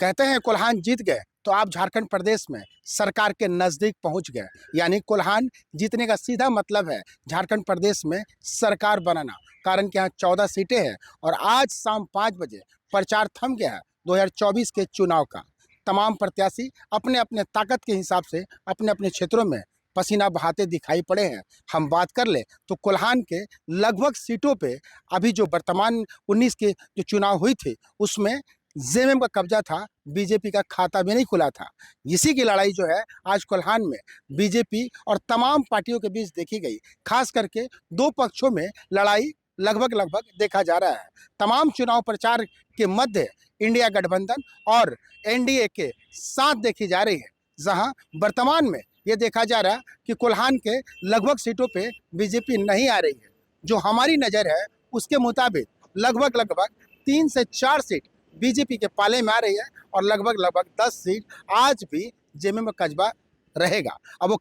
कहते हैं कोल्हान जीत गए तो आप झारखंड प्रदेश में सरकार के नज़दीक पहुंच गए। यानी कोल्हान जीतने का सीधा मतलब है झारखंड प्रदेश में सरकार बनाना। कारण कि यहाँ 14 सीटें हैं और आज शाम 5 बजे प्रचार थम गया है 2024 के चुनाव का। तमाम प्रत्याशी अपने अपने ताकत के हिसाब से अपने अपने क्षेत्रों में पसीना बहाते दिखाई पड़े हैं। हम बात कर ले तो कोल्हान के लगभग सीटों पे अभी जो वर्तमान 19 के जो चुनाव हुई थी उसमें जेएमएम का कब्जा था, बीजेपी का खाता भी नहीं खुला था। इसी की लड़ाई जो है आज कोल्हान में बीजेपी और तमाम पार्टियों के बीच देखी गई। खास करके दो पक्षों में लड़ाई लगभग लगभग देखा जा रहा है। तमाम चुनाव प्रचार के मध्य इंडिया गठबंधन और एनडीए के साथ देखी जा रही है, जहां वर्तमान में ये देखा जा रहा है कि कोल्हान के लगभग सीटों पे बीजेपी नहीं आ रही है। जो हमारी नज़र है उसके मुताबिक लगभग लगभग 3 से 4 सीट बीजेपी के पाले में आ रही है और लगभग लगभग 10 सीट आज भी जेएमएम का कस्बा रहेगा। अब वो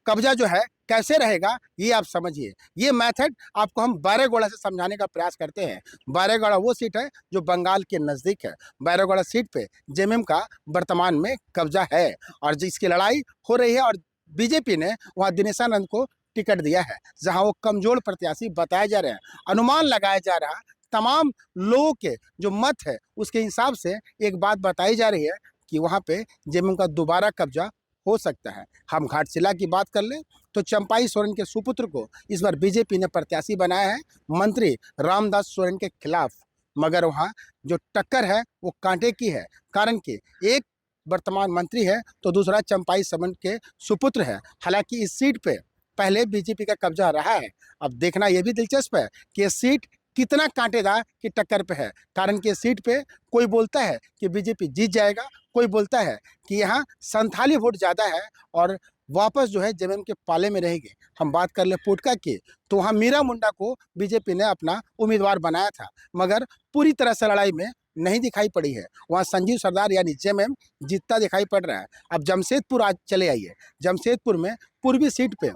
कब्जा जो है कैसे रहेगा ये आप समझिए। ये मेथड आपको हम बैरेगौड़ा से समझाने का प्रयास करते हैं। बैरेगौड़ा वो सीट है जो बंगाल के नज़दीक है। बैरेगौड़ा सीट पे जेएमएम का वर्तमान में कब्जा है और जिसकी लड़ाई हो रही है और बीजेपी ने वहाँ दिनेशानंद को टिकट दिया है, जहाँ वो कमजोर प्रत्याशी बताए जा रहे हैं। अनुमान लगाया जा रहा है, तमाम लोगों के जो मत है उसके हिसाब से एक बात बताई जा रही है कि वहाँ पे जेएमएम का दोबारा कब्जा हो सकता है। हम घाटशिला की बात कर लें तो चंपाई सोरेन के सुपुत्र को इस बार बीजेपी ने प्रत्याशी बनाया है मंत्री रामदास सोरेन के खिलाफ। मगर वहाँ जो टक्कर है वो कांटे की है। कारण कि एक वर्तमान मंत्री है तो दूसरा चंपाई सोरेन के सुपुत्र है। हालांकि इस सीट पे पहले बीजेपी का कब्जा रहा है। अब देखना यह भी दिलचस्प है कि सीट कितना कांटेदार की टक्कर पे है। कारण कि सीट पे कोई बोलता है कि बीजेपी जीत जाएगा, कोई बोलता है कि यहाँ संथाली वोट ज़्यादा है और वापस जो है जेएमएम के पाले में रहेगी। हम बात कर ले पुटका की तो वहाँ मीरा मुंडा को बीजेपी ने अपना उम्मीदवार बनाया था, मगर पूरी तरह से लड़ाई में नहीं दिखाई पड़ी है। वहाँ संजीव सरदार यानी जेएमएम जीतता दिखाई पड़ रहा है। अब जमशेदपुर आज चले आइए। जमशेदपुर में पूर्वी सीट पे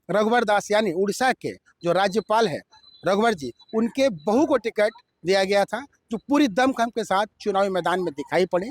रघुवर दास यानी उड़ीसा के जो राज्यपाल है रघुवर जी, उनके बहू को टिकट दिया गया था, जो पूरी दमखम के साथ चुनावी मैदान में दिखाई पड़ी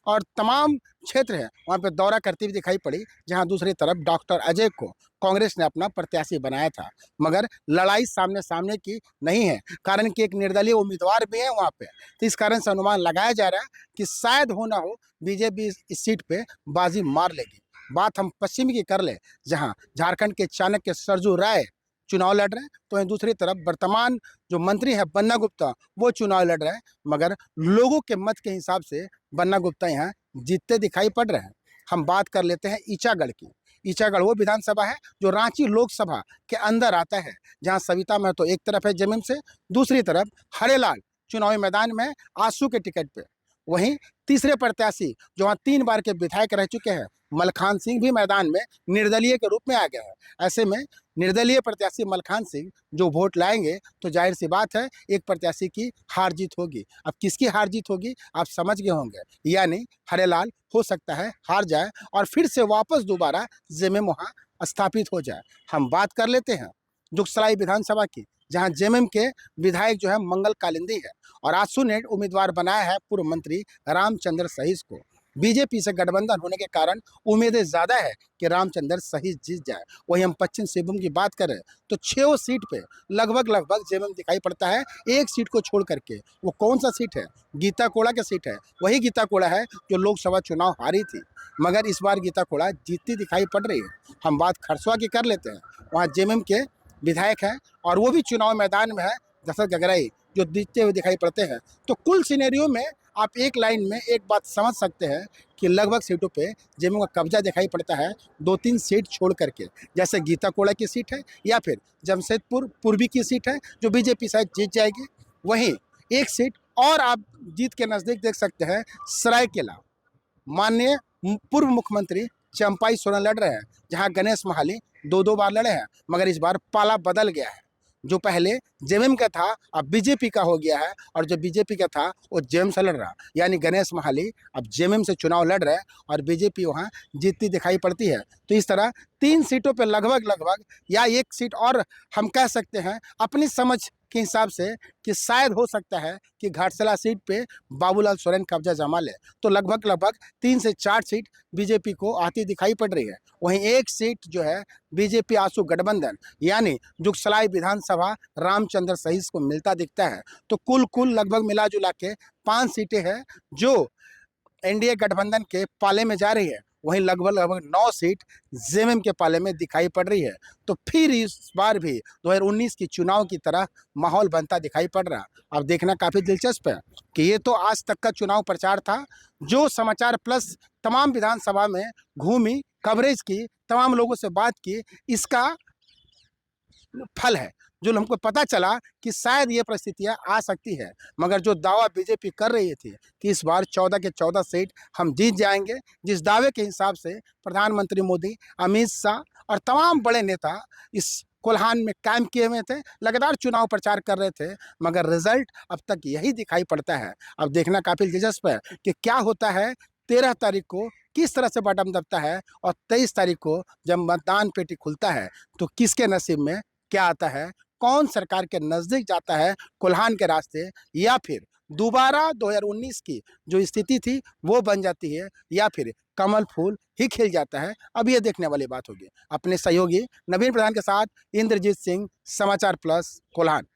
और तमाम क्षेत्र है वहाँ पे दौरा करती हुई दिखाई पड़ी। जहाँ दूसरी तरफ डॉक्टर अजय को कांग्रेस ने अपना प्रत्याशी बनाया था, मगर लड़ाई सामने सामने की नहीं है। कारण कि एक निर्दलीय उम्मीदवार भी है वहाँ पे, तो इस कारण से अनुमान लगाया जा रहा है कि शायद हो ना हो बीजेपी इस सीट पे बाजी मार लेगी। बात हम पश्चिम की कर ले, जहाँ झारखंड के चाणक्य सरजू राय चुनाव लड़ रहे हैं, तो वहीं दूसरी तरफ वर्तमान जो मंत्री है बन्ना गुप्ता वो चुनाव लड़ रहे हैं। मगर लोगों के मत के हिसाब से बन्ना गुप्ता यहाँ जीतते दिखाई पड़ रहे हैं। हम बात कर लेते हैं ईचागढ़ की। ईचागढ़ वो विधानसभा है जो रांची लोकसभा के अंदर आता है, जहाँ सविता महतो एक तरफ है जेएमएम से, दूसरी तरफ हरेलाल चुनावी मैदान में आंसू के टिकट पे। वहीं तीसरे प्रत्याशी जो वहाँ 3 बार के विधायक रह चुके हैं मलखान सिंह भी मैदान में निर्दलीय के रूप में आ गया है। ऐसे में निर्दलीय प्रत्याशी मलखान सिंह जो वोट लाएंगे तो जाहिर सी बात है एक प्रत्याशी की हार जीत होगी। अब किसकी हार जीत होगी आप समझ गए होंगे, यानी हरेलाल हो सकता है हार जाए और फिर से वापस दोबारा जेएमएम वहाँ स्थापित हो जाए। हम बात कर लेते हैं जुगसलाई विधानसभा की, जहां जेएमएम के विधायक जो है मंगल कालिंदी है और आसू ने उम्मीदवार बनाया है पूर्व मंत्री रामचंद्र सहीज को। बीजेपी से गठबंधन होने के कारण उम्मीदें ज़्यादा है कि रामचंद्र सहीज जीत जाए। वहीं हम पश्चिम सिंहभूम की बात करें तो 6 सीट पे लगभग लगभग जेएमएम दिखाई पड़ता है, एक सीट को छोड़ करके। वो कौन सा सीट है? गीता कोड़ा की सीट है। वही गीता कोड़ा है जो लोकसभा चुनाव हारी थी, मगर इस बार गीता कोड़ा जीतती दिखाई पड़ रही है। हम बात खरसुआ की कर लेते हैं। वहाँ जेएमएम के विधायक हैं और वो भी चुनाव मैदान में है दशरथ गगराई, जो जीतते हुए दिखाई पड़ते हैं। तो कुल सिनेरियो में आप एक लाइन में एक बात समझ सकते हैं कि लगभग सीटों पे जेएमएम का कब्जा दिखाई पड़ता है 2-3 सीट छोड़ करके, जैसे गीता कोड़ा की सीट है या फिर जमशेदपुर पूर्वी की सीट है जो बीजेपी शायद जीत जाएगी। वहीं एक सीट और आप जीत के नज़दीक देख सकते हैं सरायकेला, माननीय पूर्व मुख्यमंत्री चंपाई सोरेन लड़ रहे हैं, जहां गणेश महाली 2-2 बार लड़े हैं, मगर इस बार पाला बदल गया है। जो पहले जेएमएम का था अब बीजेपी का हो गया है और जो बीजेपी का था वो जेएमएम से लड़ रहा, यानी गणेश महाली अब जेएमएम से चुनाव लड़ रहे हैं और बीजेपी वहाँ जीतती दिखाई पड़ती है। तो इस तरह 3 सीटों पे लगभग लगभग या एक सीट और हम कह सकते हैं अपनी समझ के हिसाब से कि शायद हो सकता है कि घाटशिला सीट पे बाबूलाल सोरेन कब्जा जमा ले, तो लगभग 3 से 4 सीट बीजेपी को आती दिखाई पड़ रही है। वहीं एक सीट जो है बीजेपी आसू गठबंधन यानी जुगसलाई विधानसभा रामचंद्र सहीस को मिलता दिखता है। तो कुल लगभग मिला जुला के 5 सीटें हैं जो एनडीए गठबंधन के पाले में जा रही है। वहीं लगभग 9 सीट जेएमएम के पाले में दिखाई पड़ रही है। तो फिर इस बार भी 2019 की चुनाव की तरह माहौल बनता दिखाई पड़ रहा। अब देखना काफ़ी दिलचस्प है कि ये तो आज तक का चुनाव प्रचार था, जो समाचार प्लस तमाम विधानसभा में घूमी, कवरेज की, तमाम लोगों से बात की, इसका फल है। जो हमको पता चला कि शायद ये परिस्थितियां आ सकती है, मगर जो दावा बीजेपी कर रही थी कि इस बार 14 के 14 सीट हम जीत जाएंगे, जिस दावे के हिसाब से प्रधानमंत्री मोदी, अमित शाह और तमाम बड़े नेता इस कोल्हान में कायम किए हुए थे, लगातार चुनाव प्रचार कर रहे थे, मगर रिजल्ट अब तक यही दिखाई पड़ता है। अब देखना काफी दिलचस्प है कि क्या होता है 13 तारीख को, किस तरह से बटन दबता है, और 23 तारीख को जब मतदान पेटी खुलता है तो किसके नसीब में क्या आता है, कौन सरकार के नजदीक जाता है कोल्हान के रास्ते, या फिर दोबारा 2019 की जो स्थिति थी वो बन जाती है, या फिर कमल फूल ही खिल जाता है। अब ये देखने वाली बात होगी। अपने सहयोगी नवीन प्रधान के साथ इंद्रजीत सिंह, समाचार प्लस, कोल्हान।